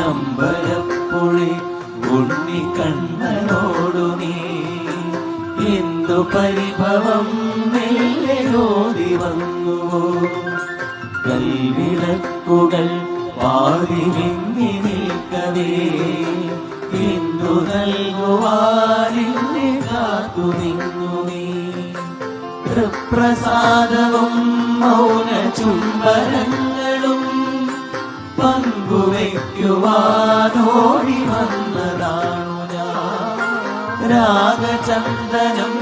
അമ്പലപ്പുഴി ഉണ്ണിക്കണ്ണനോടു നീ എന്തു പരിഭവം മെല്ലെ വന്നുവോ കൽവിളക്കുകൾ പാതി വിങ്ങി നിൽക്കവേ എന്തു നൽകുവാനിന്നെ കാത്തു നിന്നു നീ തൃപ്രസാദവും മൗന ചുംബനങ്ങളും പങ്കുവയ്ക്കുവാനോടി വന്നതാണു ഞാൻ രാഗചന്ദനം